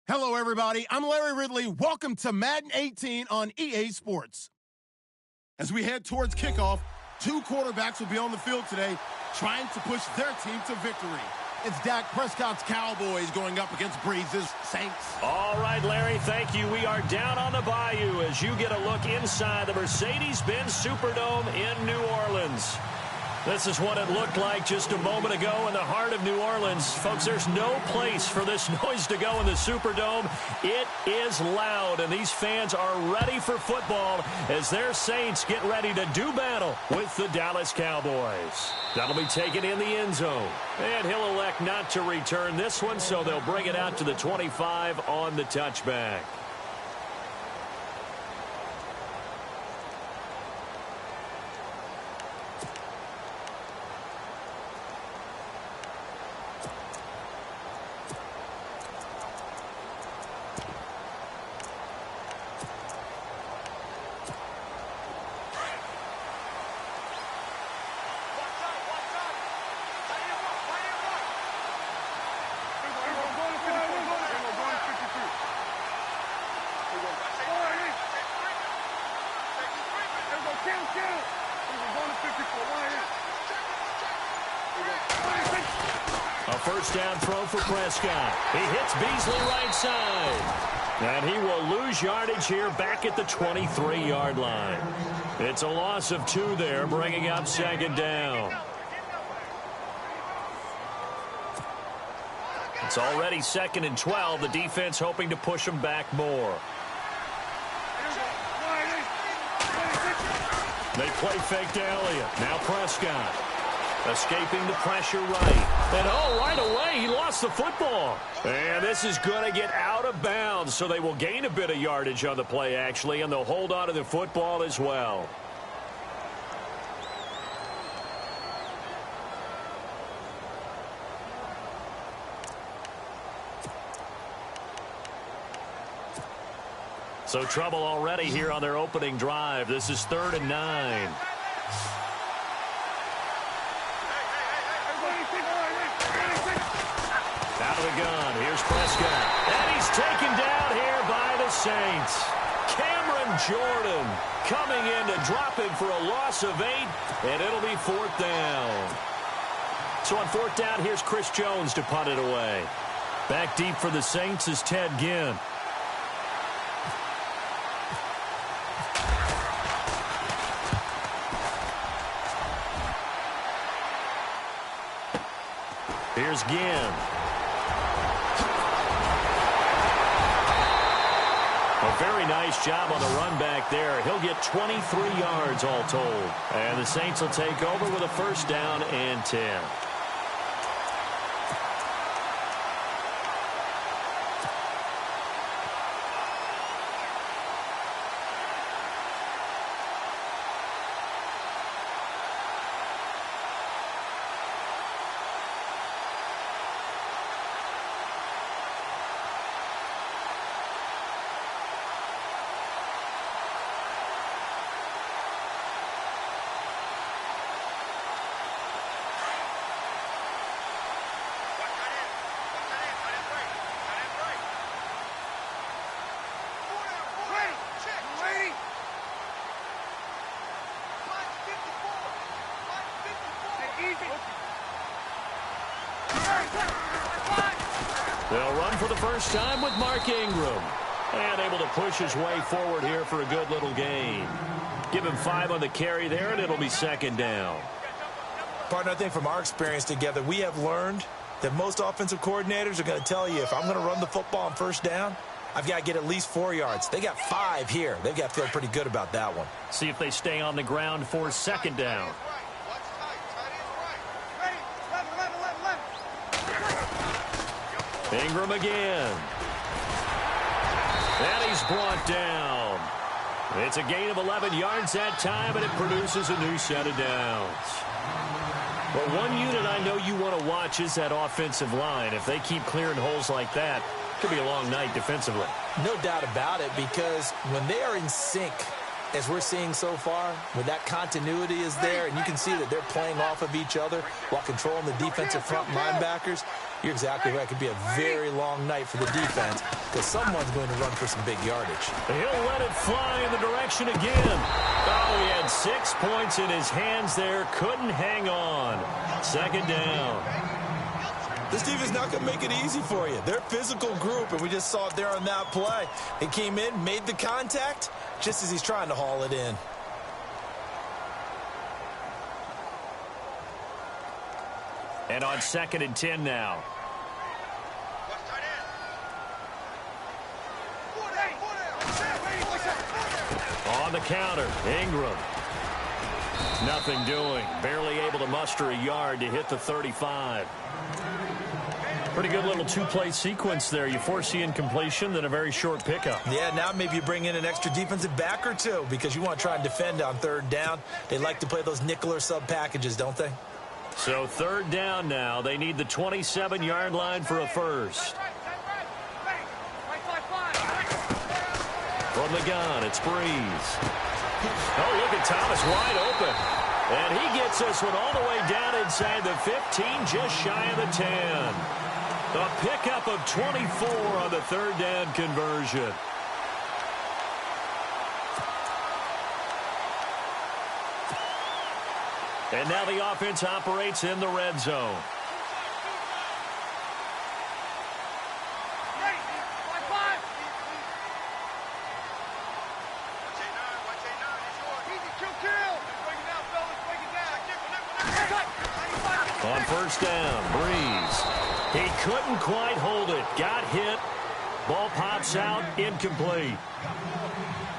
Hello, everybody. I'm Larry Ridley. Welcome to Madden 18 on EA Sports. As we head towards kickoff, two quarterbacks will be on the field today trying to push their team to victory. It's Dak Prescott's Cowboys going up against Breeze's Saints. All right, Larry, thank you. We are down on the bayou as you get a look inside the Mercedes-Benz Superdome in New Orleans. This is what it looked like just a moment ago in the heart of New Orleans. Folks, there's no place for this noise to go in the Superdome. It is loud, and these fans are ready for football as their Saints get ready to do battle with the Dallas Cowboys. That'll be taken in the end zone. And he'll elect not to return this one, so they'll bring it out to the 25 on the touchback. A first down throw for Prescott. He hits Beasley right side. And he will lose yardage here back at the 23-yard line. It's a loss of 2 there, bringing up second down. It's already 2nd and 12. The defense hoping to push them back more. They play fake to Elliott. Now Prescott. Escaping the pressure right. And right away, he lost the football. And this is going to get out of bounds, so they will gain a bit of yardage on the play, actually, and they'll hold on to the football as well. So trouble already here on their opening drive. This is 3rd and 9. Out of the gun, here's Prescott. And he's taken down here by the Saints. Cameron Jordan coming in to drop him for a loss of 8, and it'll be 4th down. So on 4th down, here's Chris Jones to punt it away. Back deep for the Saints is Ted Ginn. Here's Ginn. A very nice job on the run back there. He'll get 23 yards all told. And the Saints will take over with a first down and 10. They'll run for the first time with Mark Ingram. And able to push his way forward here for a good little gain. Give him 5 on the carry there, and it'll be 2nd down. Partner, I think from our experience together, we have learned that most offensive coordinators are going to tell you, if I'm going to run the football on first down, I've got to get at least 4 yards. They got 5 here. They've got to feel pretty good about that one. See if they stay on the ground for 2nd down. Ingram again. And he's brought down. It's a gain of 11 yards that time, and it produces a new set of downs. Well, one unit I know you want to watch is that offensive line. If they keep clearing holes like that, it could be a long night defensively. No doubt about it, because when they are in sync, as we're seeing so far, when that continuity is there, and you can see that they're playing off of each other while controlling the defensive front linebackers, You're exactly right. It could be a very long night for the defense because someone's going to run for some big yardage. He'll let it fly in the direction again. Oh, he had 6 points in his hands there. Couldn't hang on. Second down. This defense is not going to make it easy for you. They're a physical group, and we just saw it there on that play. They came in, made the contact, just as he's trying to haul it in. And on 2nd and 10 now. On the counter, Ingram. Nothing doing. Barely able to muster a yard to hit the 35. Pretty good little two-play sequence there. You force the incompletion, then a very short pickup. Yeah, now maybe you bring in an extra defensive back or two because you want to try and defend on 3rd down. They like to play those nickel or sub packages, don't they? So 3rd down now. They need the 27-yard line for a first. From the gun, it's Breeze. Oh, look at Thomas wide open. And he gets this one all the way down inside the 15, just shy of the 10. A pickup of 24 on the 3rd down conversion. And now the offense operates in the red zone. On 1st down, Breeze. He couldn't quite hold it. Got hit. Ball pops out, incomplete.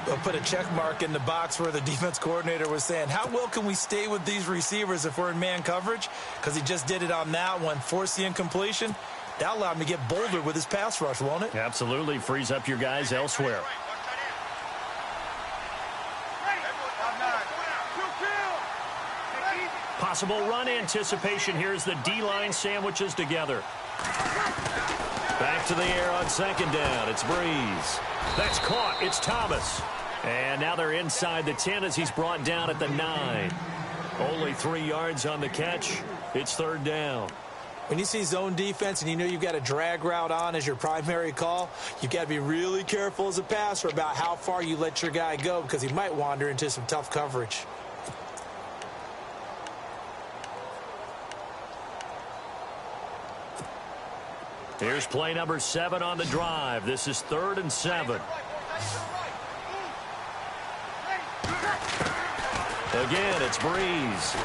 We'll put a check mark in the box where the defense coordinator was saying, how well can we stay with these receivers if we're in man coverage? Because he just did it on that one, forced the incompletion. That allowed him to get bolder with his pass rush, won't it? Absolutely. Frees up your guys elsewhere. Possible run anticipation here as the D-line sandwiches together. Back to the air on 2nd down. It's Breeze. That's caught. It's Thomas. And now they're inside the 10 as he's brought down at the 9. Only 3 yards on the catch. It's 3rd down. When you see zone defense and you know you've got a drag route on as your primary call, you've got to be really careful as a passer about how far you let your guy go because he might wander into some tough coverage. Here's play number 7 on the drive. This is 3rd and 7. Again, it's Breeze.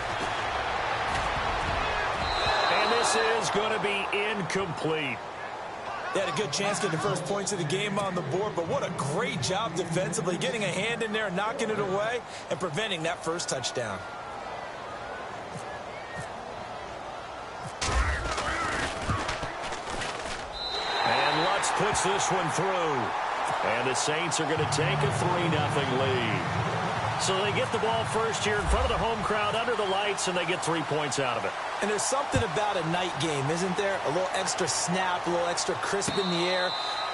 And this is going to be incomplete. They had a good chance to get the first points of the game on the board, but what a great job defensively, getting a hand in there, knocking it away, and preventing that first touchdown. Puts this one through. And the Saints are going to take a 3-0 lead. So they get the ball first here in front of the home crowd under the lights, and they get 3 points out of it. And there's something about a night game, isn't there? A little extra snap, a little extra crisp in the air.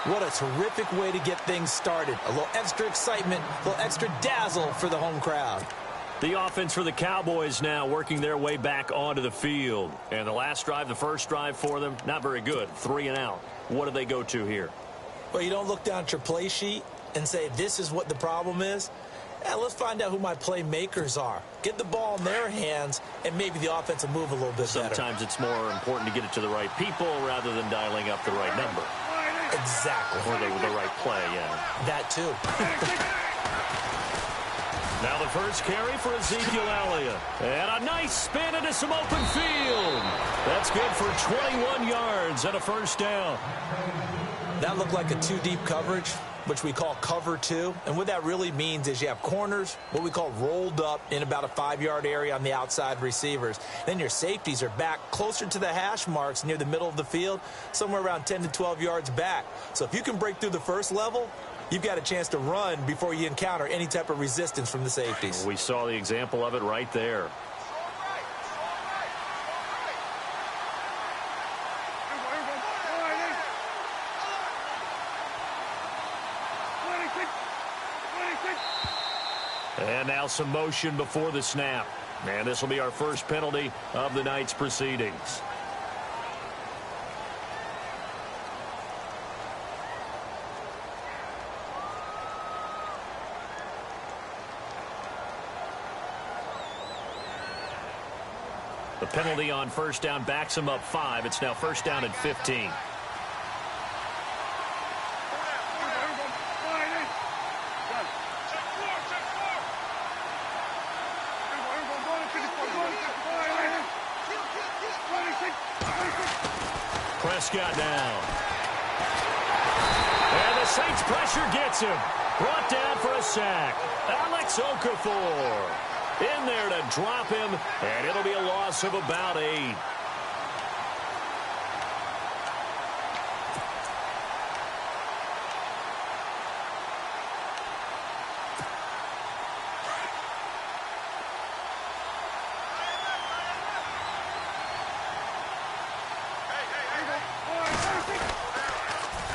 What a terrific way to get things started. A little extra excitement, a little extra dazzle for the home crowd. The offense for the Cowboys now working their way back onto the field. And the last drive, the first drive for them, not very good. 3 and out. What do they go to here? Well, you don't look down at your play sheet and say, this is what the problem is. Let's find out who my playmakers are. Get the ball in their hands, and maybe the offense will move a little bit better. Sometimes it's more important to get it to the right people rather than dialing up the right number. Exactly. Or the right play, yeah. That too. Now the first carry for Ezekiel Elliott. And a nice spin into some open field. That's good for 21 yards and a first down. That looked like a 2-deep coverage, which we call cover 2. And what that really means is you have corners, what we call rolled up in about a 5-yard area on the outside receivers. Then your safeties are back closer to the hash marks near the middle of the field, somewhere around 10 to 12 yards back. So if you can break through the first level, you've got a chance to run before you encounter any type of resistance from the safeties. We saw the example of it right there. And now some motion before the snap. And this will be our first penalty of the night's proceedings. The penalty on first down backs him up 5. It's now first down and 15. Prescott now. And the Saints pressure gets him. Brought down for a sack. Alex Okafor in there to drop him, and it'll be a loss of about 8.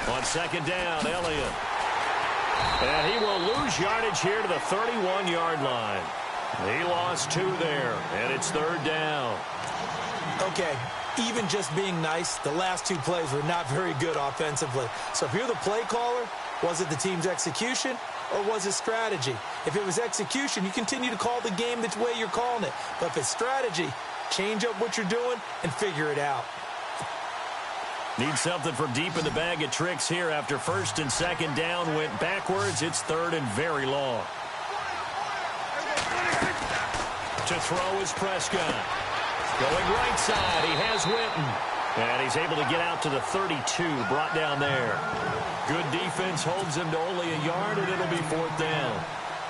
On second down, Elliott. And he will lose yardage here to the 31-yard line. He lost 2 there, and it's third down. Okay, even just being nice, the last 2 plays were not very good offensively. So if you're the play caller, was it the team's execution or was it strategy? If it was execution, you continue to call the game the way you're calling it. But if it's strategy, change up what you're doing and figure it out. Need something from deep in the bag of tricks here after first and second down went backwards. It's third and very long. To throw is Prescott. Going right side, he has Witten. And he's able to get out to the 32, brought down there. Good defense holds him to only a yard, and it'll be fourth down.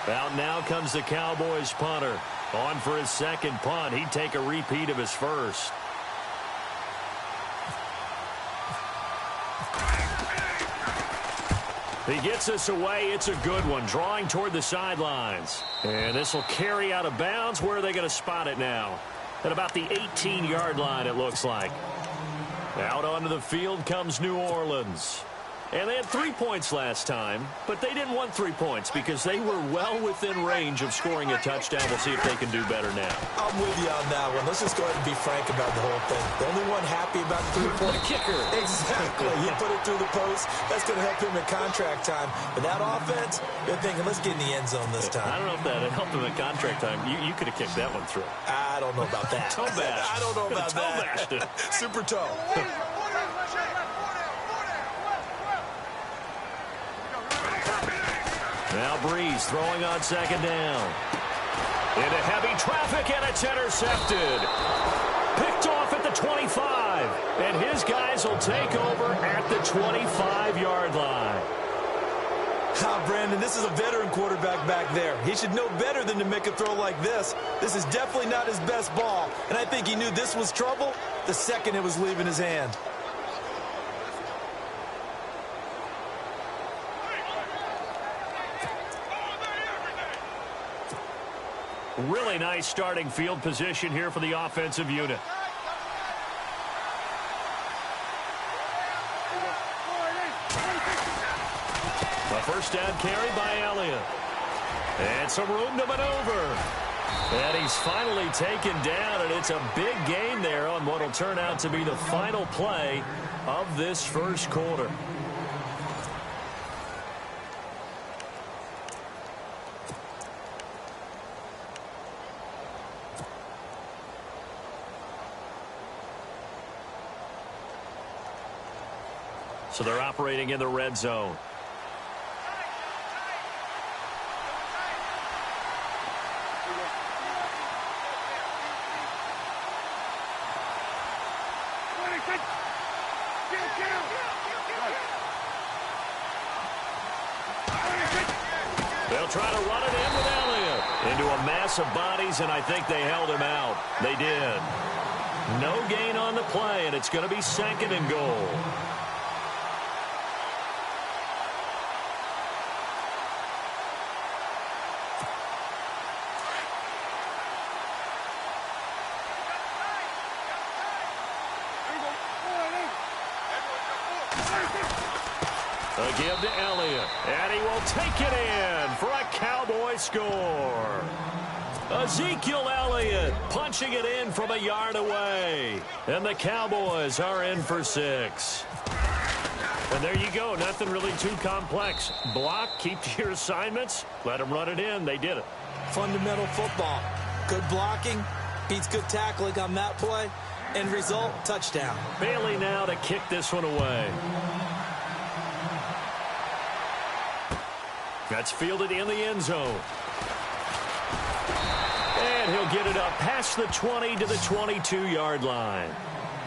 Out now comes the Cowboys punter. On for his second punt. He'd take a repeat of his first. He gets us away. It's a good one. Drawing toward the sidelines. And this will carry out of bounds. Where are they going to spot it now? At about the 18-yard line, it looks like. Out onto the field comes New Orleans. And they had 3 points last time, but they didn't want 3 points because they were well within range of scoring a touchdown. We'll see if they can do better now. I'm with you on that one. Let's just go ahead and be frank about the whole thing. The only one happy about the 3-point kicker. Exactly. He put it through the post. That's going to help him at contract time. But that offense, they're thinking, let's get in the end zone this time. I don't know if that helped him at contract time. You could have kicked that one through. I don't know about that. Toe bash. I don't know about that. Toe bashed it. Super toe. Now Breeze throwing on second down. Into heavy traffic, and it's intercepted. Picked off at the 25. And his guys will take over at the 25-yard line. Brandon, this is a veteran quarterback back there. He should know better than to make a throw like this. This is definitely not his best ball. And I think he knew this was trouble the second it was leaving his hand. Really nice starting field position here for the offensive unit. A first down carry by Elliott. And some room to maneuver. And he's finally taken down, and it's a big gain there on what will turn out to be the final play of this first quarter. So they're operating in the red zone. They'll try to run it in with Elliott. Into a mass of bodies, and I think they held him out. They did. No gain on the play, and it's going to be second and goal. A give to Elliott, and he will take it in for a Cowboy score. Ezekiel Elliott punching it in from a yard away. And the Cowboys are in for 6. And there you go. Nothing really too complex. Block, keep to your assignments, let them run it in. They did it. Fundamental football. Good blocking, Beats good tackling on that play. End result, touchdown. Bailey now to kick this one away. That's fielded in the end zone. And he'll get it up past the 20 to the 22-yard line.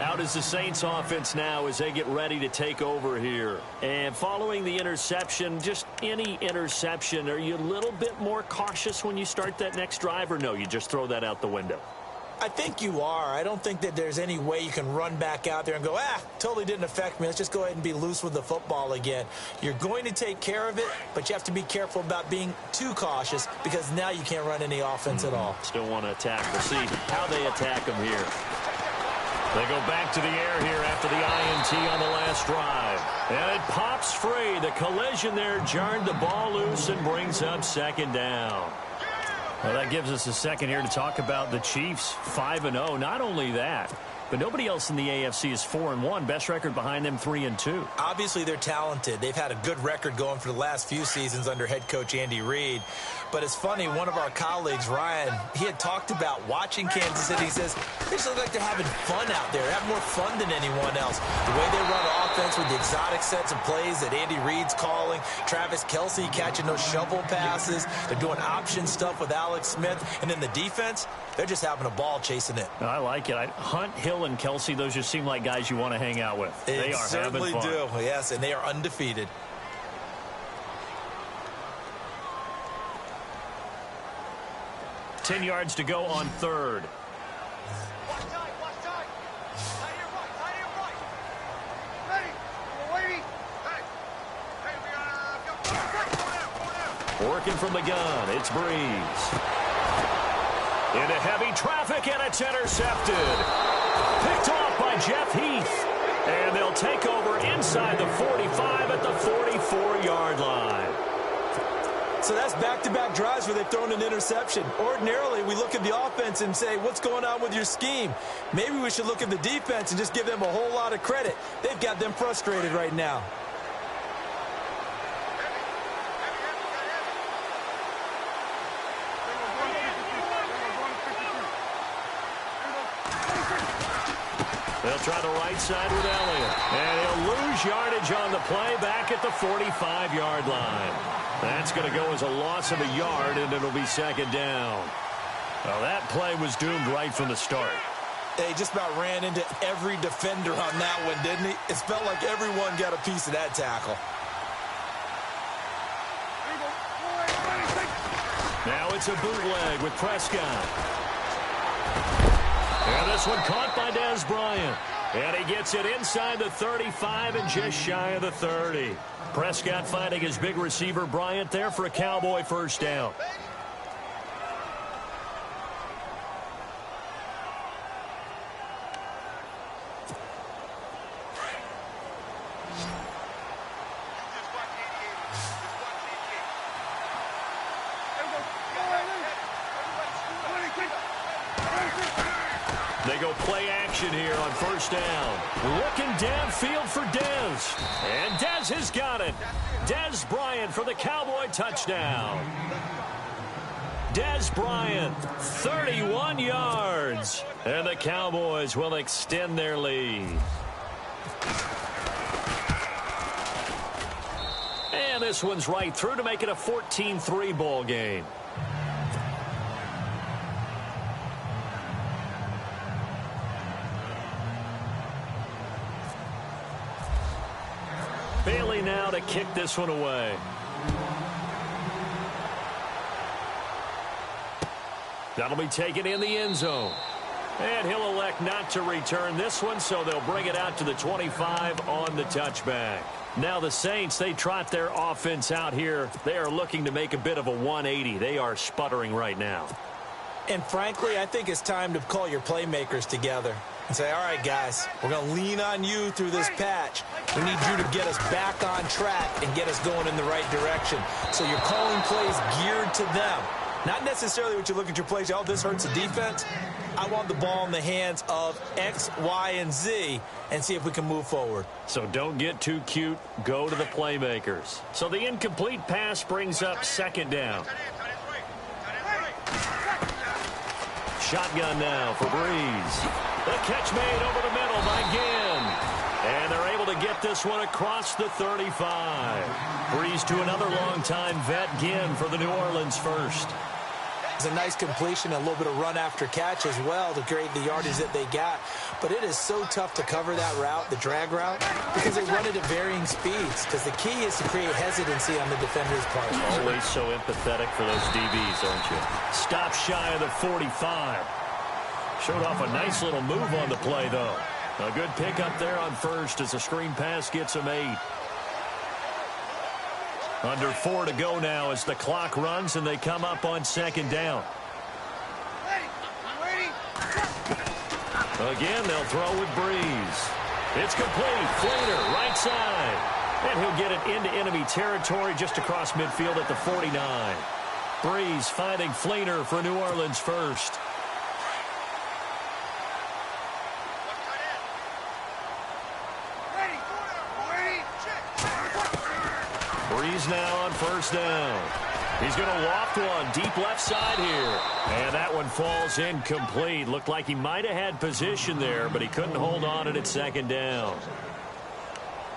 Out is the Saints offense now as they get ready to take over here. And following the interception, just any interception, are you a little bit more cautious when you start that next drive, or no, you just throw that out the window? I think you are. I don't think that there's any way you can run back out there and go, totally didn't affect me. Let's just go ahead and be loose with the football again. You're going to take care of it, but you have to be careful about being too cautious because now you can't run any offense at all. Still want to attack. We'll see how they attack them here. They go back to the air here after the INT on the last drive. And it pops free. The collision there jarred the ball loose and brings up second down. Well, that gives us a second here to talk about the Chiefs, 5-0. Not only that, but nobody else in the AFC is 4-1. Best record behind them, 3-2. Obviously, they're talented. They've had a good record going for the last few seasons under head coach Andy Reid. But it's funny, one of our colleagues, Ryan, he had talked about watching Kansas City. He says, they just look like they're having fun out there. They have more fun than anyone else. The way they run offense with the exotic sets of plays that Andy Reid's calling, Travis Kelce catching those shovel passes. They're doing option stuff with Alex Smith. And then the defense, they're just having a ball chasing it. I like it. Hunt, Hill, and Kelce, those just seem like guys you want to hang out with. They are having fun. Certainly do, yes, and they are undefeated. Ten yards to go on third. Working from the gun, it's Breeze. Into heavy traffic, and it's intercepted. Picked off by Jeff Heath. And they'll take over inside the 45 at the 44-yard line. So that's back-to-back drives where they've thrown an interception. Ordinarily, we look at the offense and say, what's going on with your scheme? Maybe we should look at the defense and just give them a whole lot of credit. They've got them frustrated right now. They'll try the right side with Elliott. And he'll lose yardage on the play back at the 45-yard line. That's going to go as a loss of a yard, and it'll be second down. Well, that play was doomed right from the start. They just about ran into every defender on that one, didn't he? It felt like everyone got a piece of that tackle. Now it's a bootleg with Prescott. And this one caught by Dez Bryant. And he gets it inside the 35 and just shy of the 30. Prescott finding his big receiver Bryant there for a Cowboy first down. They go play action here on first down. Looking downfield for Dez. And Dez has got it. Dez Bryant for the Cowboy touchdown. Dez Bryant, 31 yards. And the Cowboys will extend their lead. And this one's right through to make it a 14-3 ball game. Bailey now to kick this one away. That'll be taken in the end zone. And he'll elect not to return this one, so they'll bring it out to the 25 on the touchback. Now the Saints, they trot their offense out here. They are looking to make a bit of a 180. They are sputtering right now. And frankly, I think it's time to call your playmakers together and say, all right, guys, we're going to lean on you through this patch. We need you to get us back on track and get us going in the right direction. So you're calling plays geared to them. Not necessarily what you look at your plays, oh, this hurts the defense. I want the ball in the hands of X, Y, and Z and see if we can move forward. So don't get too cute. Go to the playmakers. So the incomplete pass brings up second down. Shotgun now for Breeze. The catch made over the middle by Ginn. And they're able to get this one across the 35. Breeze to another longtime vet, Ginn, for the New Orleans first. It's a nice completion, a little bit of run after catch as well to create the yardage that they got. But it is so tough to cover that route, the drag route, because they run it at varying speeds. Because the key is to create hesitancy on the defender's part. Always so empathetic for those DBs, aren't you? Stop shy of the 45. Showed off a nice little move on the play, though. A good pickup there on first as a screen pass gets him 8. Under 4 to go now as the clock runs and they come up on second down. Again, they'll throw with Breeze. It's complete. Fleener, right side. And he'll get it into enemy territory just across midfield at the 49. Breeze finding Fleener for New Orleans first. Breeze now on first down. He's going to loft one deep left side here. And that one falls incomplete. Looked like he might have had position there, but he couldn't hold on it at second down.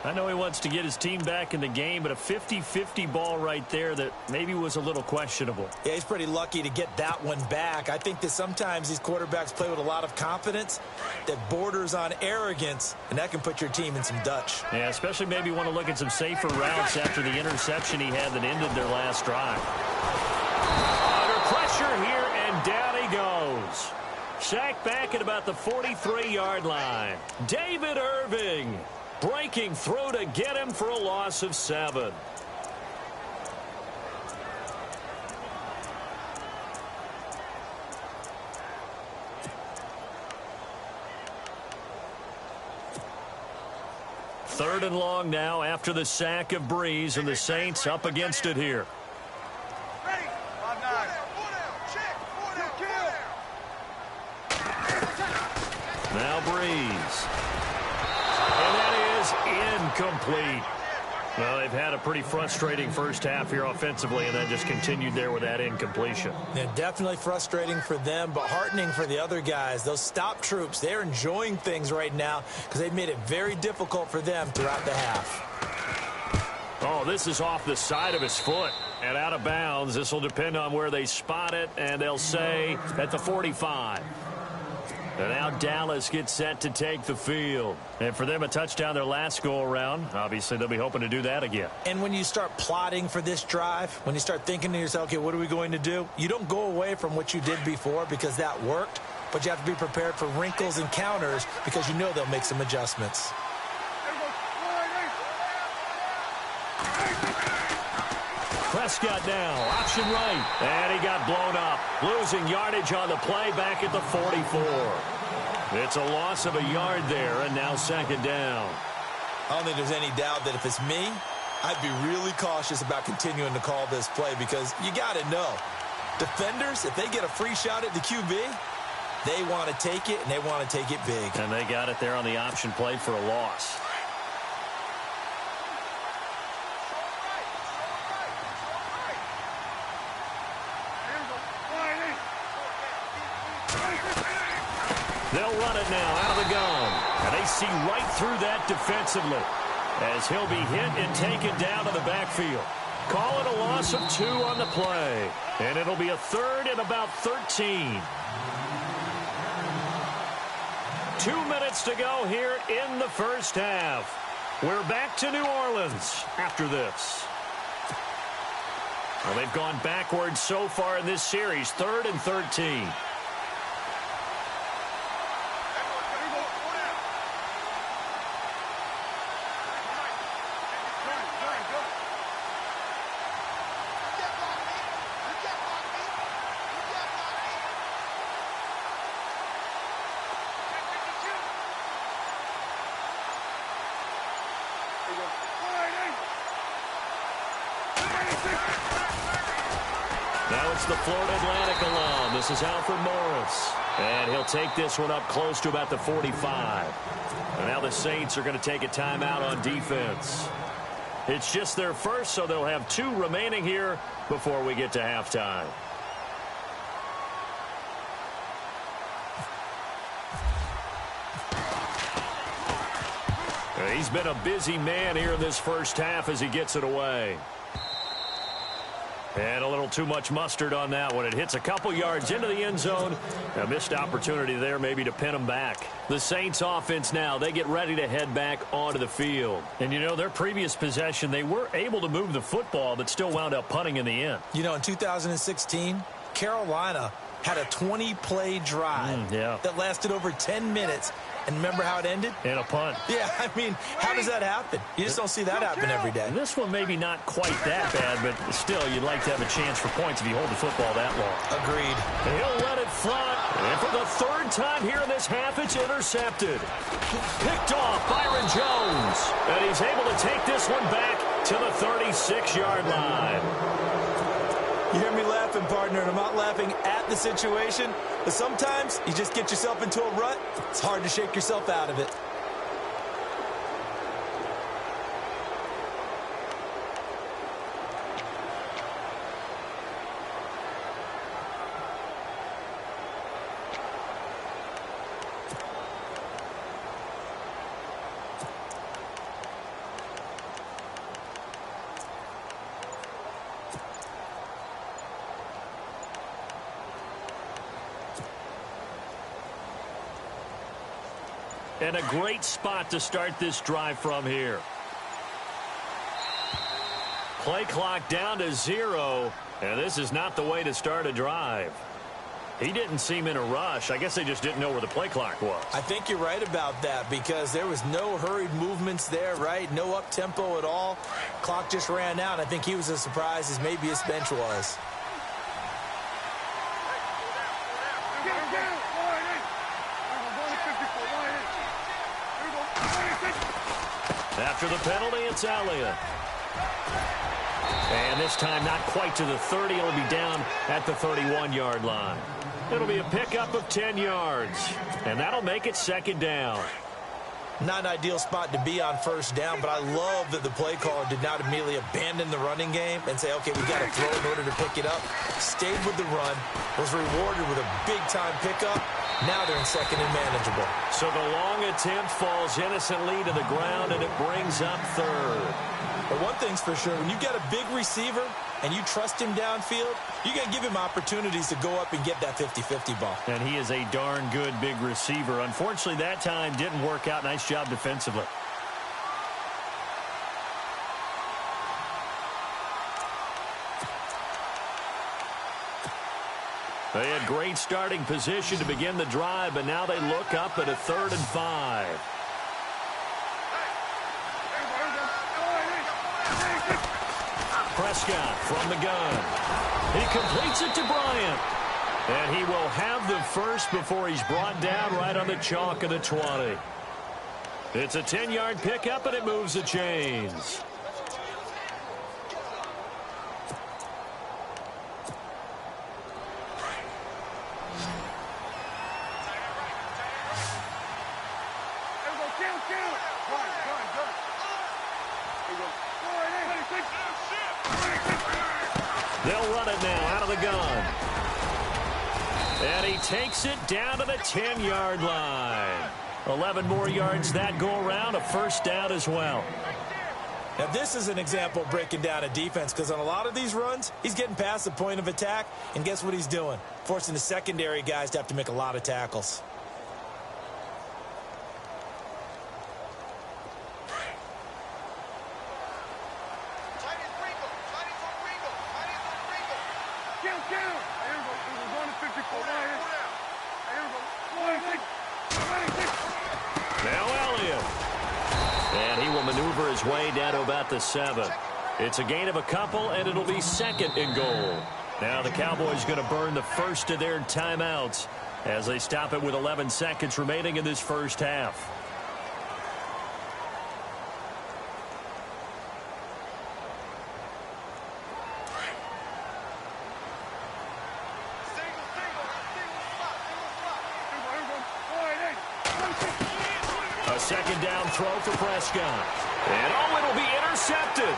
I know he wants to get his team back in the game, but a 50-50 ball right there that maybe was a little questionable. Yeah, he's pretty lucky to get that one back. I think that sometimes these quarterbacks play with a lot of confidence that borders on arrogance, and that can put your team in some Dutch. Yeah, especially maybe want to look at some safer routes after the interception he had that ended their last drive. Under pressure here, and down he goes. Sacked back at about the 43-yard line. David Irving breaking through to get him for a loss of 7. Third and long now after the sack of Breeze, and the Saints up against it here. Now Breeze. And that is incomplete. Well, they've had a pretty frustrating first half here offensively, and then just continued there with that incompletion. Yeah, definitely frustrating for them, but heartening for the other guys. Those stop troops, they're enjoying things right now because they've made it very difficult for them throughout the half. Oh, this is off the side of his foot and out of bounds. This will depend on where they spot it, and they'll say at the 45. And now Dallas gets set to take the field. And for them, a touchdown their last go-around. Obviously, they'll be hoping to do that again. And when you start plotting for this drive, when you start thinking to yourself, okay, what are we going to do? You don't go away from what you did before because that worked, but you have to be prepared for wrinkles and counters because you know they'll make some adjustments. Prescott now, option right, and he got blown up. Losing yardage on the play back at the 44. It's a loss of a yard there, and now second down. I don't think there's any doubt that if it's me, I'd be really cautious about continuing to call this play because you got to know, defenders, if they get a free shot at the QB, they want to take it, and they want to take it big. And they got it there on the option play for a loss. They'll run it now out of the gun. And they see right through that defensively as he'll be hit and taken down to the backfield. Call it a loss of 2 on the play. And it'll be a third and about 13. 2 minutes to go here in the first half. We're back to New Orleans after this. Well, they've gone backwards so far in this series. 3rd and 13. Now it's the Florida Atlantic alum. This is Alfred Morris. And he'll take this one up close to about the 45. And now the Saints are going to take a timeout on defense. It's just their first, so they'll have 2 remaining here before we get to halftime. He's been a busy man here in this first half as he gets it away. And a little too much mustard on that one. It hits a couple yards into the end zone. A missed opportunity there maybe to pin him back. The Saints offense now, they get ready to head back onto the field. And, you know, their previous possession, they were able to move the football but still wound up punting in the end. You know, in 2016, Carolina had a 20-play drive that lasted over 10 minutes. And remember how it ended? In a punt. Yeah, I mean, how does that happen? You just don't see that happen every day. This one maybe not quite that bad, but still, you'd like to have a chance for points if you hold the football that long. Agreed. And he'll let it fly. And for the third time here in this half, it's intercepted. Picked off Byron Jones. And he's able to take this one back to the 36-yard line. You hear me laughing, partner, and I'm not laughing at the situation, but sometimes you just get yourself into a rut. It's hard to shake yourself out of it. And a great spot to start this drive from here. Play clock down to 0, and this is not the way to start a drive. He didn't seem in a rush. I guess they just didn't know where the play clock was. I think you're right about that because there was no hurried movements there, right? No up-tempo at all. Clock just ran out. I think he was as surprised as maybe his bench was. After the penalty, it's Elliott. And this time not quite to the 30. It'll be down at the 31-yard line. It'll be a pickup of 10 yards. And that'll make it second down. Not an ideal spot to be on first down, but I love that the play caller did not immediately abandon the running game and say, okay, we've got to throw in order to pick it up. Stayed with the run, was rewarded with a big-time pickup. Now they're in second and manageable. So the long attempt falls innocently to the ground, and it brings up third. But one thing's for sure, when you've got a big receiver and you trust him downfield, you got to give him opportunities to go up and get that 50-50 ball. And he is a darn good big receiver. Unfortunately, that time didn't work out. Nice job defensively. They had great starting position to begin the drive, but now they look up at a 3rd and 5. Prescott from the gun. He completes it to Bryant. And he will have the first before he's brought down right on the chalk of the 20. It's a 10-yard pickup, and it moves the chains. They'll run it now out of the gun. And he takes it down to the 10-yard line. 11 more yards that go around, a first down as well. Now, this is an example of breaking down a defense because on a lot of these runs, he's getting past the point of attack, and guess what he's doing? Forcing the secondary guys to have to make a lot of tackles. Maneuver his way down to about the 7. It's a gain of a couple, and it'll be second and goal. Now the Cowboys going to burn the first of their timeouts as they stop it with 11 seconds remaining in this first half. Second down throw for Prescott. And it'll be intercepted.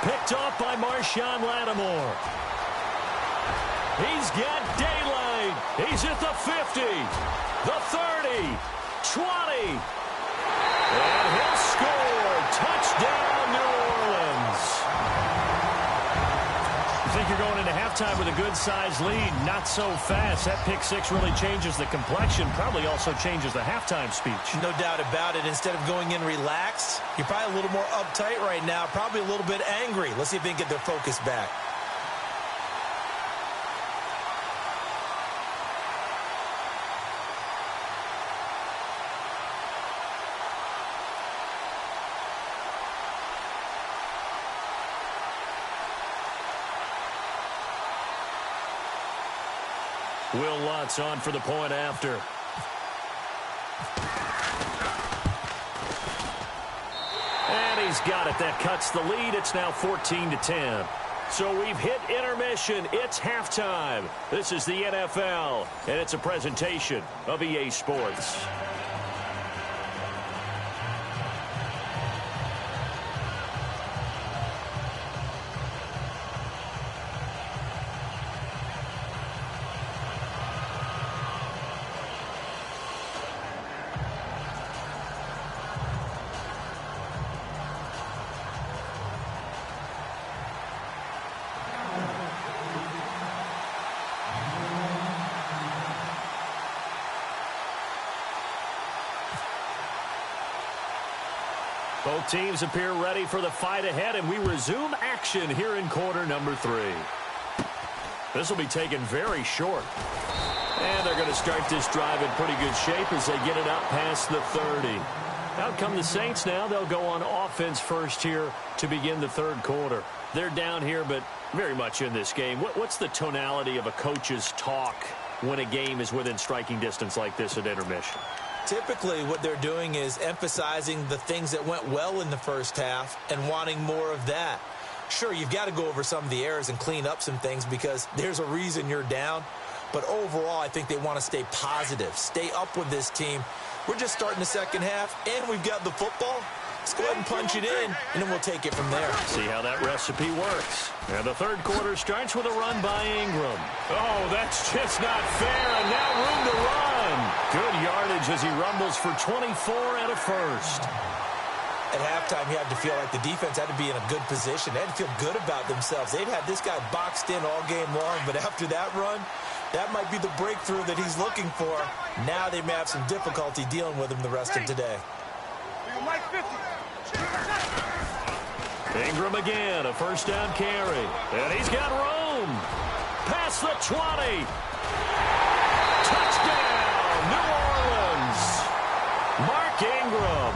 Picked off by Marshawn Lattimore. He's got daylight. He's at the 50, the 30, 20. And he'll score. Touchdown, New Orleans. I think you're going into halftime with a good-sized lead. Not so fast. That pick six really changes the complexion. Probably also changes the halftime speech. No doubt about it. Instead of going in relaxed, you're probably a little more uptight right now. Probably a little bit angry. Let's see if they can get their focus back. Will Lutz on for the point after. And he's got it. That cuts the lead. It's now 14-10. So we've hit intermission. It's halftime. This is the NFL, and it's a presentation of EA Sports. Both teams appear ready for the fight ahead, and we resume action here in quarter number 3. This will be taken very short. And they're going to start this drive in pretty good shape as they get it out past the 30. Out come the Saints now. They'll go on offense first here to begin the third quarter. They're down here, but very much in this game. What's the tonality of a coach's talk when a game is within striking distance like this at intermission? Typically, what they're doing is emphasizing the things that went well in the first half and wanting more of that. Sure, you've got to go over some of the errors and clean up some things because there's a reason you're down. But overall, I think they want to stay positive, stay up with this team. We're just starting the second half, and we've got the football. Let's go ahead and punch it in, and then we'll take it from there. See how that recipe works. And the third quarter starts with a run by Ingram. Oh, that's just not fair, and now room to run. Good yardage as he rumbles for 24 and a first. At halftime, you had to feel like the defense had to be in a good position. They had to feel good about themselves. They'd had this guy boxed in all game long, but after that run, that might be the breakthrough that he's looking for. Now they may have some difficulty dealing with him the rest of today. Ingram again, a first down carry. And he's got room. Past the 20. Touchdown, New Orleans. Mark Ingram,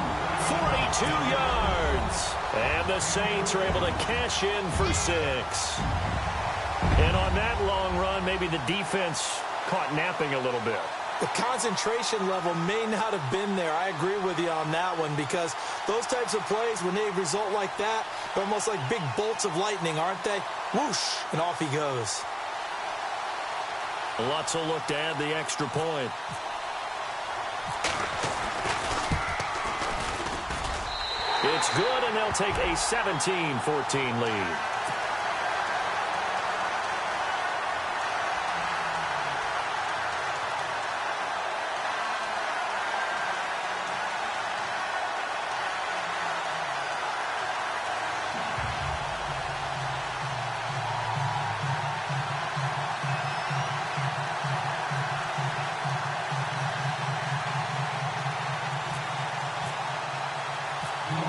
42 yards. And the Saints are able to cash in for 6. And on that long run, maybe the defense caught napping a little bit. The concentration level may not have been there. I agree with you on that one because those types of plays, when they result like that, they're almost like big bolts of lightning, aren't they? Whoosh, and off he goes. Lutz will look to add the extra point. It's good, and they'll take a 17-14 lead.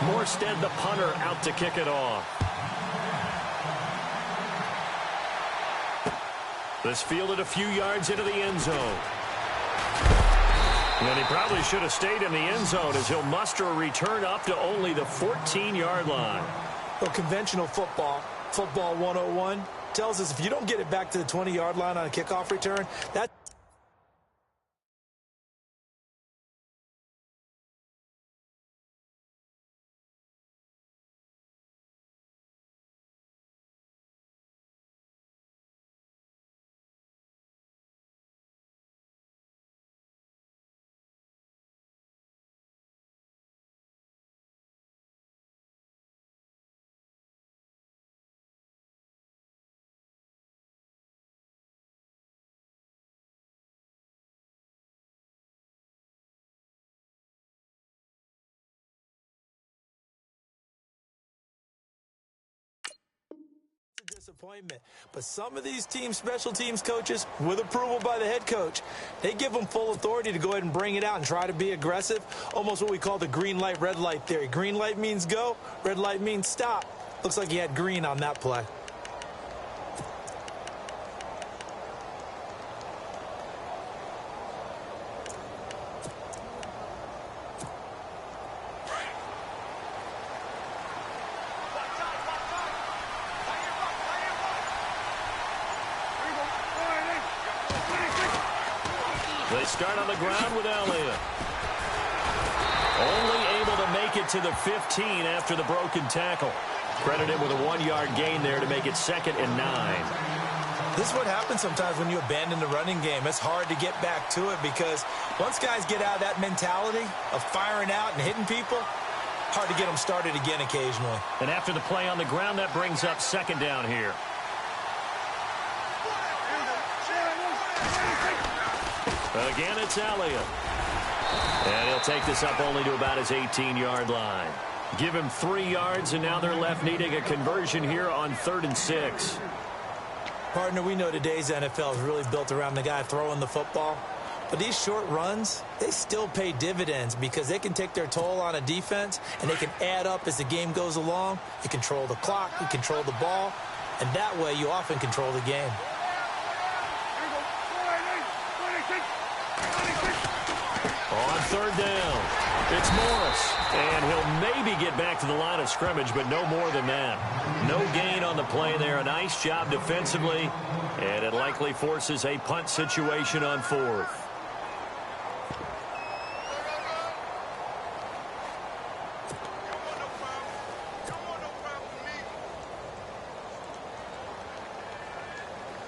Morstead, the punter, out to kick it off. This fielded a few yards into the end zone. And he probably should have stayed in the end zone as he'll muster a return up to only the 14-yard line. Well, conventional football 101, tells us if you don't get it back to the 20-yard line on a kickoff return, that's Disappointment. But some of these special teams coaches, with approval by the head coach, they give them full authority to go ahead and bring it out and try to be aggressive. Almost what we call the green light, red light theory. Green light means go, red light means stop. Looks like he had green on that play. They start on the ground with Elliott. Only able to make it to the 15 after the broken tackle. Credited with a 1-yard gain there to make it 2nd and 9. This is what happens sometimes when you abandon the running game. It's hard to get back to it because once guys get out of that mentality of firing out and hitting people, hard to get them started again occasionally. And after the play on the ground, that brings up 2nd down here. Again, it's Elliott. And he'll take this up only to about his 18-yard line. Give him 3 yards, and now they're left needing a conversion here on 3rd and 6. Partner, we know today's NFL is really built around the guy throwing the football. But these short runs, they still pay dividends because they can take their toll on a defense, and they can add up as the game goes along. You control the clock, you control the ball, and that way you often control the game. On 3rd down, it's Morris, and he'll maybe get back to the line of scrimmage, but no more than that. No gain on the play there. A nice job defensively, and it likely forces a punt situation on 4th.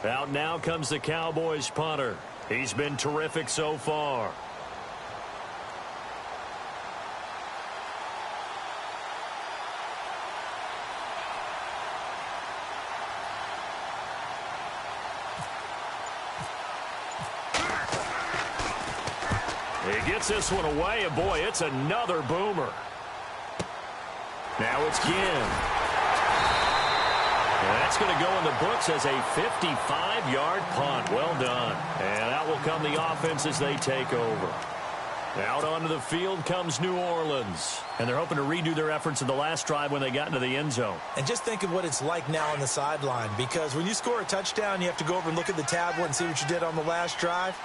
Out now comes the Cowboys punter. He's been terrific so far. He gets this one away, and boy, it's another boomer. Now it's Ginn. And that's going to go in the books as a 55-yard punt. Well done. And out will come the offense as they take over. Out onto the field comes New Orleans. And they're hoping to redo their efforts in the last drive when they got into the end zone. And just think of what it's like now on the sideline, because when you score a touchdown, you have to go over and look at the tablet and see what you did on the last drive.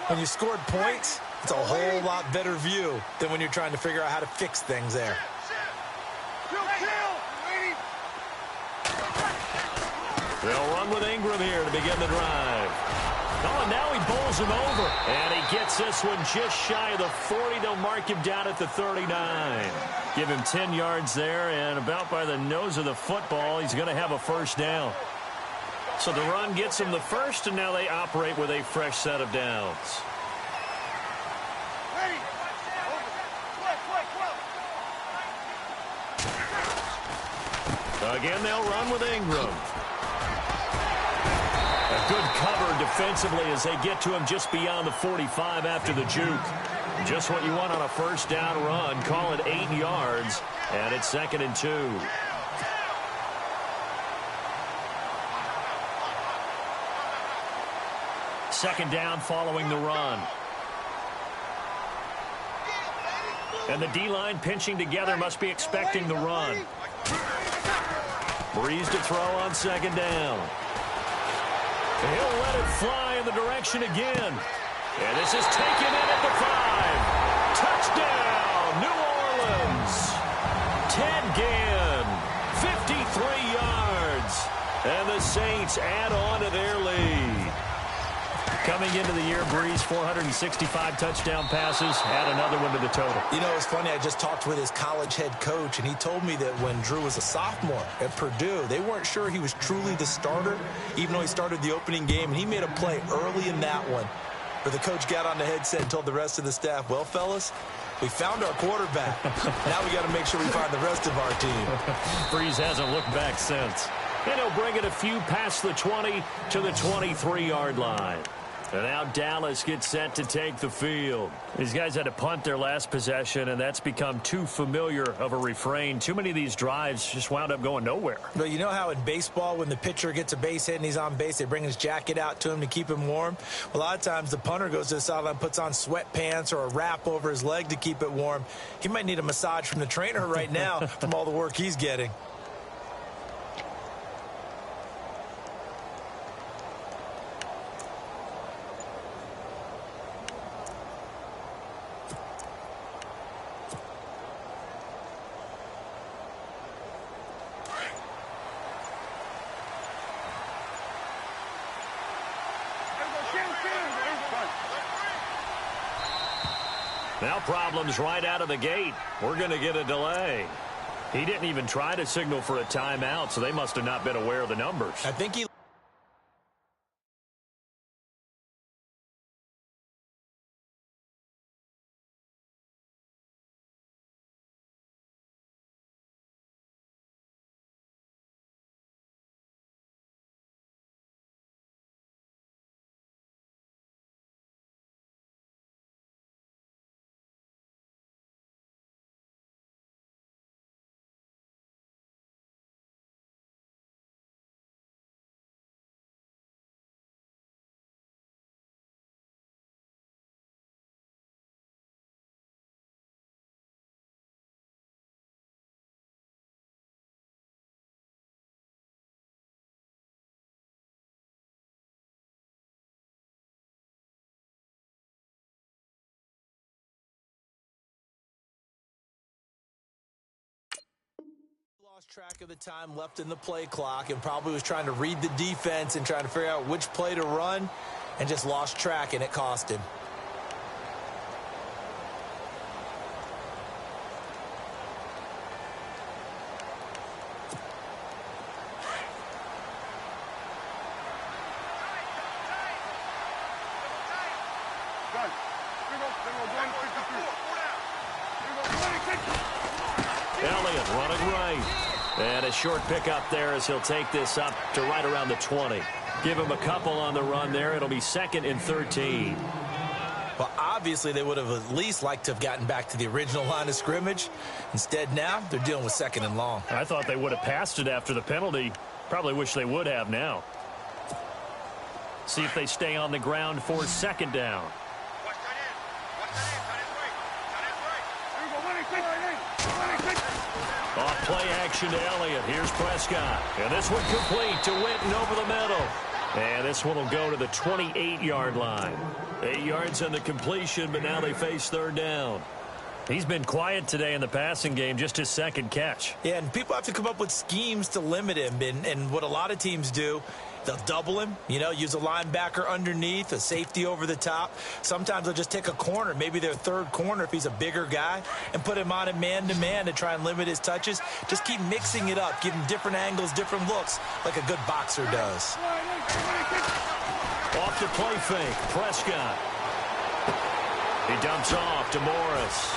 When you scored points, it's a whole lot better view than when you're trying to figure out how to fix things there. They'll run with Ingram here to begin the drive. Oh, and now he bowls him over. And he gets this one just shy of the 40. They'll mark him down at the 39. Give him 10 yards there, and about by the nose of the football, he's going to have a 1st down. So the run gets him the 1st, and now they operate with a fresh set of downs. Again, they'll run with Ingram. A good cover defensively as they get to him just beyond the 45 after the juke. Just what you want on a 1st down run. Call it 8 yards, and it's 2nd and 2. Second down following the run. And the D-line pinching together, must be expecting the run. Breeze to throw on 2nd down. He'll let it fly in the direction again. And this is taken in at the 5. Touchdown, New Orleans. Ted Ginn, 53 yards. And the Saints add on to their lead. Coming into the year, Breeze, 465 touchdown passes, add another one to the total. You know, it's funny, I just talked with his college head coach, and he told me that when Drew was a sophomore at Purdue, they weren't sure he was truly the starter, even though he started the opening game, and he made a play early in that one, where the coach got on the headset and told the rest of the staff, well, fellas, we found our quarterback. Now we got to make sure we find the rest of our team. Breeze hasn't looked back since. And he'll bring it a few past the 20 to the 23-yard line. And now Dallas gets set to take the field. These guys had to punt their last possession, and that's become too familiar of a refrain. Too many of these drives just wound up going nowhere. But you know how in baseball, when the pitcher gets a base hit and he's on base, they bring his jacket out to him to keep him warm? Well, a lot of times the punter goes to the sideline, puts on sweatpants or a wrap over his leg to keep it warm. He might need a massage from the trainer right now from all the work he's getting. Now problems right out of the gate. We're going to get a delay. He didn't even try to signal for a timeout, so they must have not been aware of the numbers. I think he... lost track of the time left in the play clock and probably was trying to read the defense and trying to figure out which play to run and just lost track, and it cost him. Elliott running right. And a short pickup there as he'll take this up to right around the 20. Give him a couple on the run there. It'll be 2nd and 13. Well, obviously they would have at least liked to have gotten back to the original line of scrimmage. Instead now they're dealing with 2nd and long. I thought they would have passed it after the penalty. Probably wish they would have now. See if they stay on the ground for 2nd down. Off play action to Elliott. Here's Prescott. And this one complete to Witten over the middle. And this one will go to the 28-yard line. 8 yards on the completion, but now they face 3rd down. He's been quiet today in the passing game, just his 2nd catch. Yeah, and people have to come up with schemes to limit him. And what a lot of teams do, they'll double him, use a linebacker underneath, a safety over the top. Sometimes they'll just take a corner, maybe their 3rd corner if he's a bigger guy, and put him on a man-to-man to try and limit his touches. Just keep mixing it up, give him different angles, different looks, like a good boxer does. Off the play fake, Prescott. He dumps off to Morris.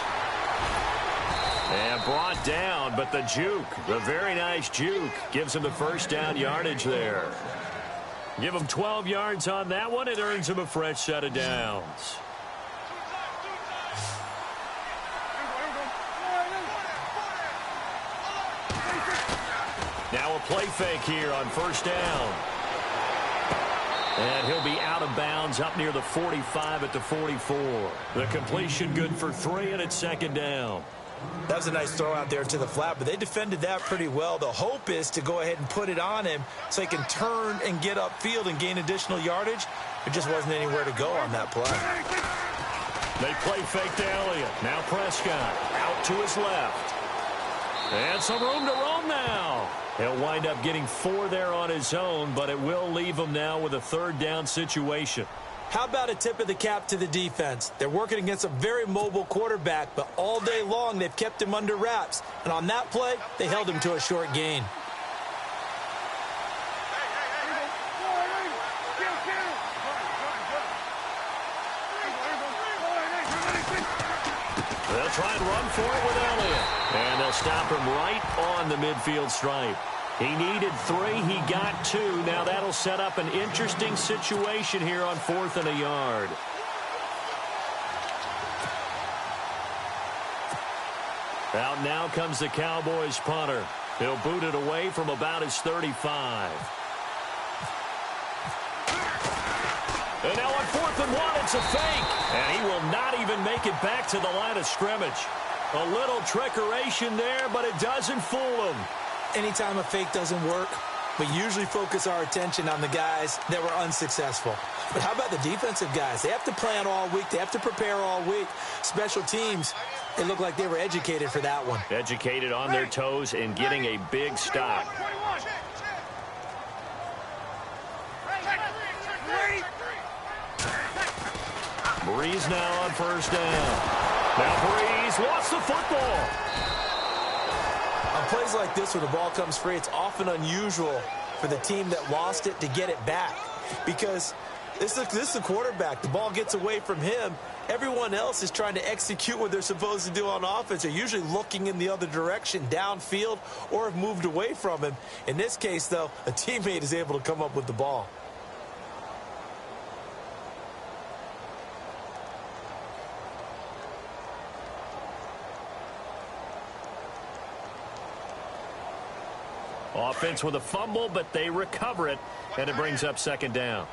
And brought down, but the juke, the very nice juke, gives him the 1st down yardage there. Give him 12 yards on that one. It earns him a fresh set of downs. Now a play fake here on 1st down. And he'll be out of bounds up near the 45 at the 44. The completion good for 3, and it's 2nd down. That was a nice throw out there to the flat, but they defended that pretty well. The hope is to go ahead and put it on him so he can turn and get upfield and gain additional yardage. There just wasn't anywhere to go on that play. They play fake to Elliott. Now Prescott out to his left. And some room to roam now. He'll wind up getting 4 there on his own, but it will leave him now with a 3rd down situation. How about a tip of the cap to the defense? They're working against a very mobile quarterback, but all day long they've kept him under wraps. And on that play, they held him to a short gain. They'll try and run for it with Elliott. And they'll stop him right on the midfield stripe. He needed 3. He got 2. Now that'll set up an interesting situation here on 4th and a yard. Out now comes the Cowboys punter. He'll boot it away from about his 35. And now on 4th and 1, it's a fake. And he will not even make it back to the line of scrimmage. A little trickeration there, but it doesn't fool him. Anytime a fake doesn't work, we usually focus our attention on the guys that were unsuccessful. But how about the defensive guys? They have to plan all week. They have to prepare all week. Special teams, they look like they were educated for that one. Educated on their toes and getting a big stop. Breeze now on 1st down. Now Breeze lost the football. On plays like this where the ball comes free, it's often unusual for the team that lost it to get it back. Because this is the quarterback. The ball gets away from him. Everyone else is trying to execute what they're supposed to do on offense. They're usually looking in the other direction, downfield, or have moved away from him. In this case, though, a teammate is able to come up with the ball. Offense with a fumble, but they recover it, and it brings up 2nd down.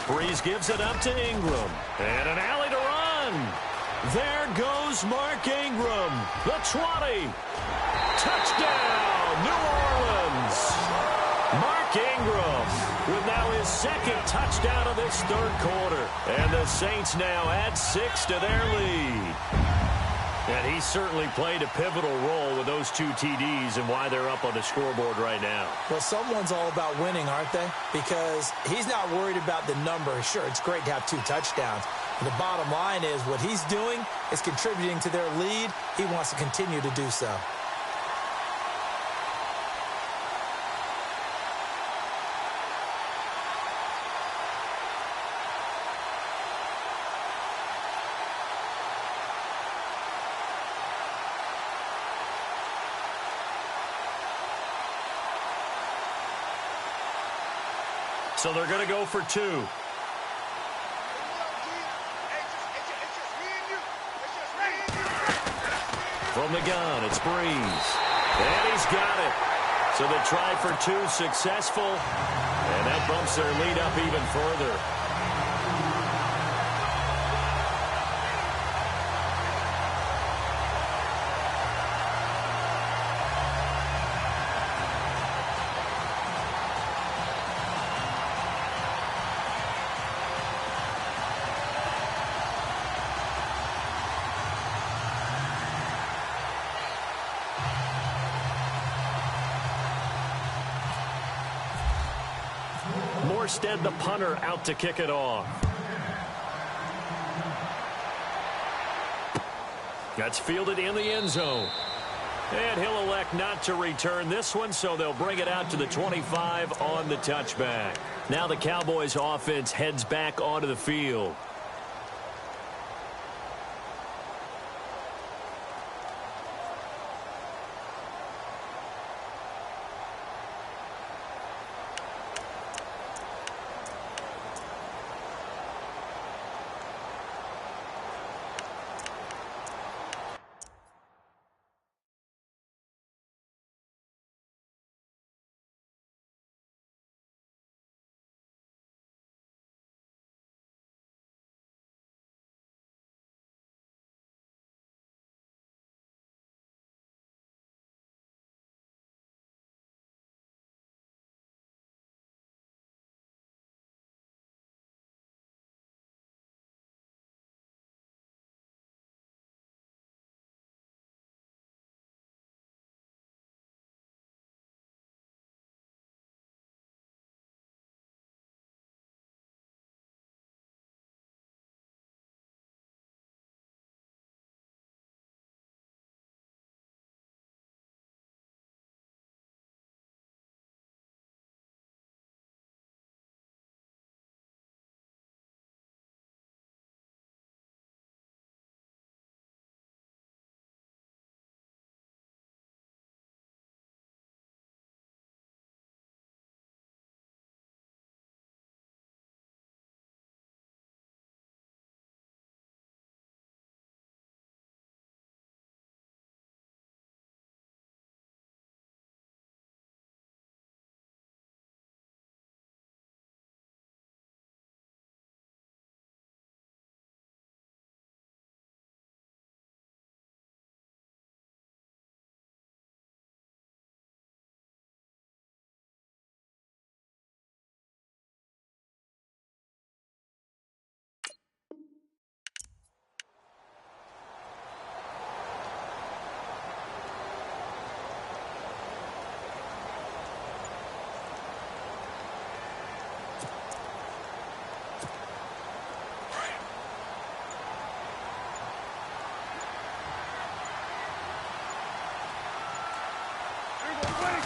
Breeze gives it up to Ingram. And an alley to run. There goes Mark Ingram. The 20. Touchdown, New Orleans. Mark Ingram with now his 2nd touchdown of this 3rd quarter. And the Saints now add 6 to their lead. And he certainly played a pivotal role with those 2 TDs and why they're up on the scoreboard right now. Well, someone's all about winning, aren't they? Because he's not worried about the number. Sure, it's great to have 2 touchdowns. But the bottom line is what he's doing is contributing to their lead. He wants to continue to do so. So they're going to go for 2. From the gun, it's Breeze. And he's got it. So they try for 2, successful. And that bumps their lead up even further. Morstead, the punter, out to kick it off. That's fielded in the end zone. And he'll elect not to return this one, so they'll bring it out to the 25 on the touchback. Now the Cowboys offense heads back onto the field.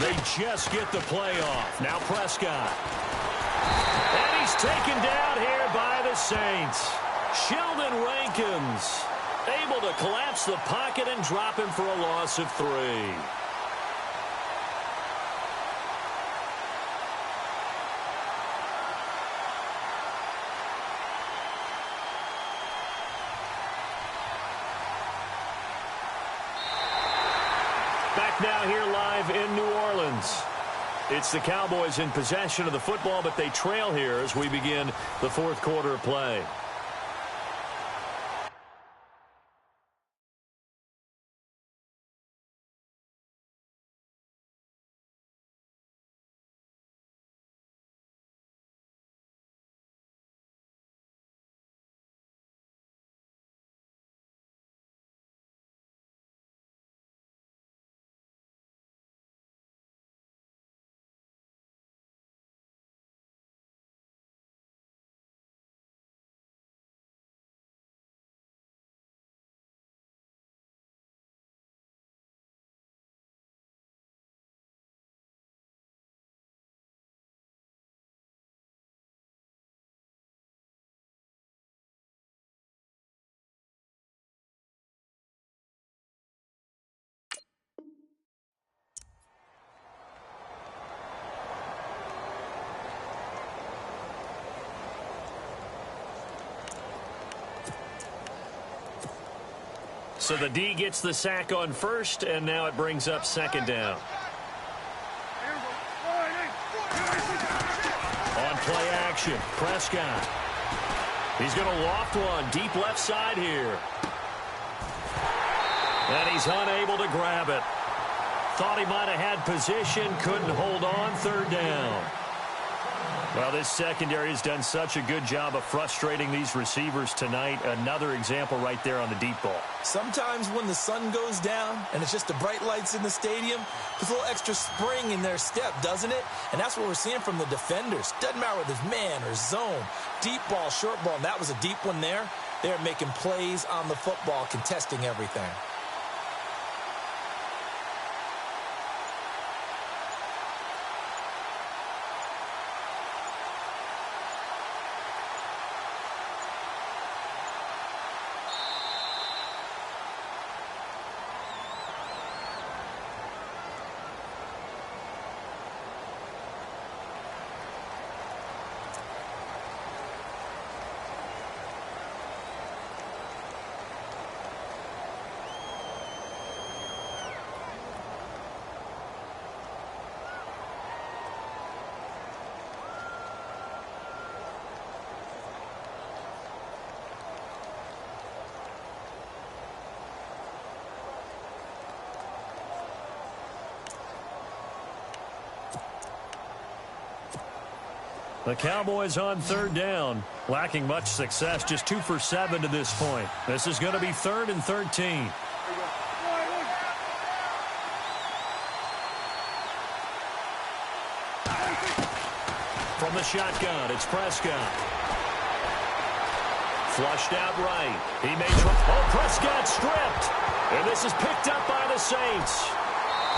They just get the play off. Now Prescott. And he's taken down here by the Saints. Sheldon Rankins able to collapse the pocket and drop him for a loss of 3. Back now here live in New Orleans. It's the Cowboys in possession of the football, but they trail here as we begin the fourth quarter of play. So the D gets the sack on first, and now it brings up second down. On play action, Prescott. He's going to loft one deep left side here. And he's unable to grab it. Thought he might have had position, couldn't hold on, third down. Well, this secondary has done such a good job of frustrating these receivers tonight. Another example right there on the deep ball. Sometimes when the sun goes down and it's just the bright lights in the stadium, there's a little extra spring in their step, doesn't it? And that's what we're seeing from the defenders. Doesn't matter whether it's man or zone, deep ball, short ball, and that was a deep one there. They're making plays on the football, contesting everything. The Cowboys on third down, lacking much success, just 2 for 7 to this point. This is going to be 3rd and 13. From the shotgun, it's Prescott. Flushed out right. He may try. Oh, Prescott stripped. And this is picked up by the Saints.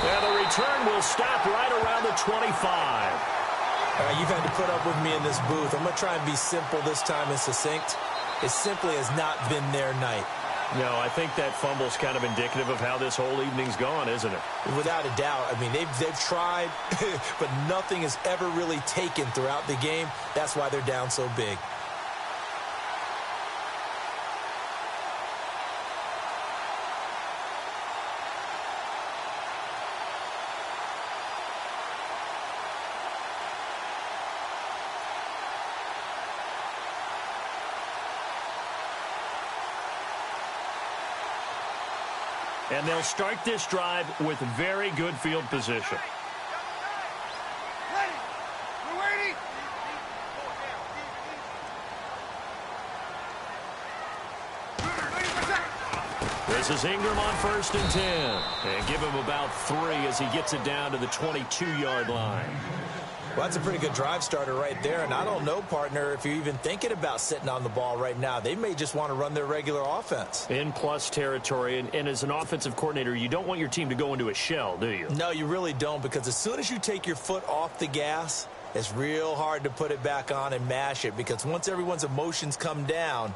And the return will stop right around the 25. You've had to put up with me in this booth. I'm going to try and be simple this time and succinct. It simply has not been their night. No, I think that fumble's kind of indicative of how this whole evening's gone, isn't it? Without a doubt. I mean, they've tried, but nothing has ever really taken throughout the game. That's why they're down so big. And they'll start this drive with very good field position. This is Ingram on 1st and 10. And give him about 3 as he gets it down to the 22-yard line. Well, that's a pretty good drive starter right there. And I don't know, partner, if you're even thinking about sitting on the ball right now. They may just want to run their regular offense. In plus territory. And as an offensive coordinator, you don't want your team to go into a shell, do you? No, you really don't, because as soon as you take your foot off the gas, it's real hard to put it back on and mash it, because once everyone's emotions come down,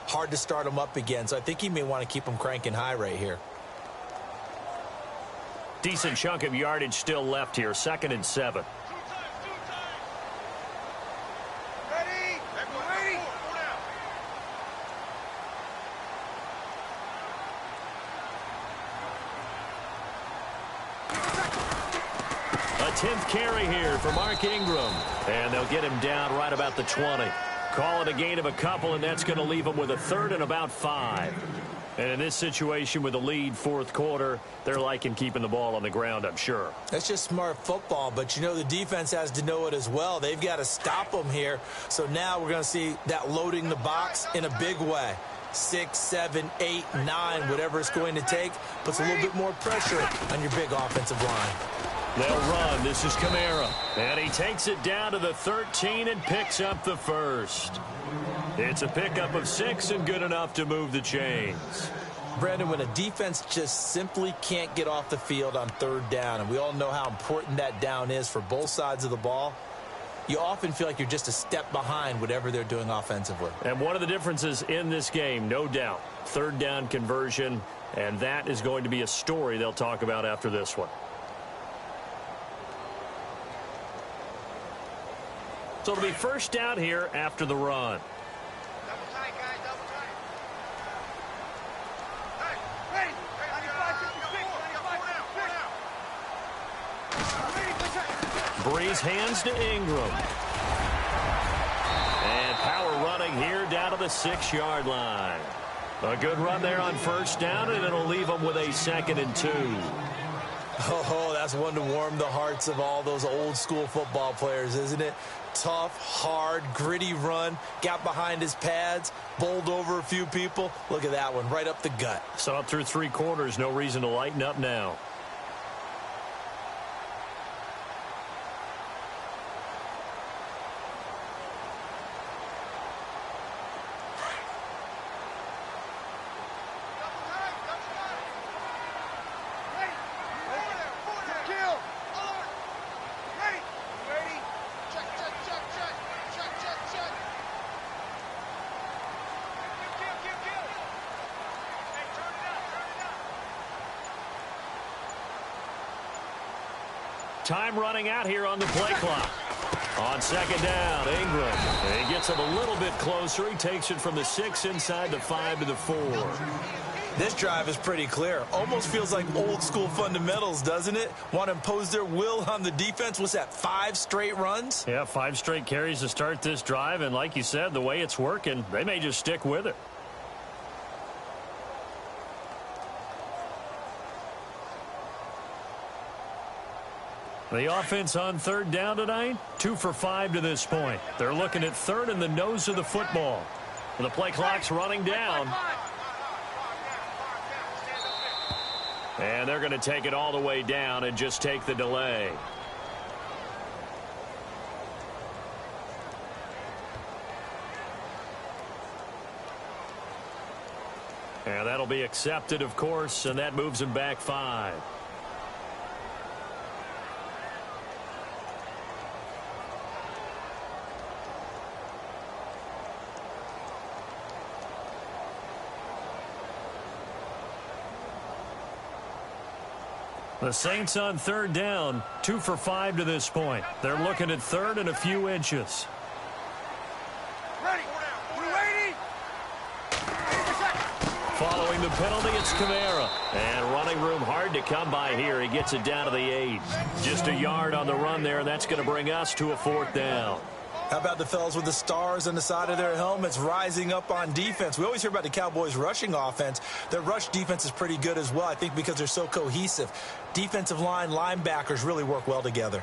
hard to start them up again. So I think you may want to keep them cranking high right here. Decent chunk of yardage still left here. 2nd and 7. A 10th carry here for Mark Ingram. And they'll get him down right about the 20. Call it a gain of a couple, and that's going to leave them with a 3rd and about 5. And in this situation with a lead 4th quarter, they're liking keeping the ball on the ground, I'm sure. That's just smart football, but you know the defense has to know it as well. They've got to stop them here. So now we're going to see that loading the box in a big way. 6, 7, 8, 9, whatever it's going to take, puts a little bit more pressure on your big offensive line. They'll run. This is Kamara. And he takes it down to the 13 and picks up the 1st. It's a pickup of 6 and good enough to move the chains. Brandon, when a defense just simply can't get off the field on 3rd down, and we all know how important that down is for both sides of the ball, you often feel like you're just a step behind whatever they're doing offensively. And one of the differences in this game, no doubt, 3rd down conversion, and that is going to be a story they'll talk about after this one. So it'll be 1st down here after the run. Double tight, guys, double tight. Hey, ready. 95, 56, 95, 56. Breeze hands to Ingram. And power running here down to the 6-yard line. A good run there on 1st down, and it'll leave them with a 2nd and 2. Oh, that's one to warm the hearts of all those old school football players, isn't it? Tough, hard, gritty run. Got behind his pads, bowled over a few people. Look at that one, right up the gut. Saw it through 3 quarters. No reason to lighten up now. Time running out here on the play clock. On 2nd down, Ingram. And he gets it a little bit closer. He takes it from the 6 inside the 5 to the 4. This drive is pretty clear. Almost feels like old school fundamentals, doesn't it? Want to impose their will on the defense. What's that, 5 straight runs? Yeah, 5 straight carries to start this drive. And like you said, the way it's working, they may just stick with it. The offense on 3rd down tonight, 2 for 5 to this point. They're looking at 3rd in the nose of the football. And the play clock's running down. And they're going to take it all the way down and just take the delay. And that'll be accepted, of course, and that moves them back 5. The Saints on 3rd down, 2 for 5 to this point. They're looking at 3rd and a few inches. Ready. We're waiting. Following the penalty, it's Kamara. And running room hard to come by here. He gets it down to the 8. Just a yard on the run there. That's going to bring us to a 4th down. How about the fellas with the stars on the side of their helmets rising up on defense? We always hear about the Cowboys' rushing offense. Their rush defense is pretty good as well, I think, because they're so cohesive. Defensive line, linebackers really work well together.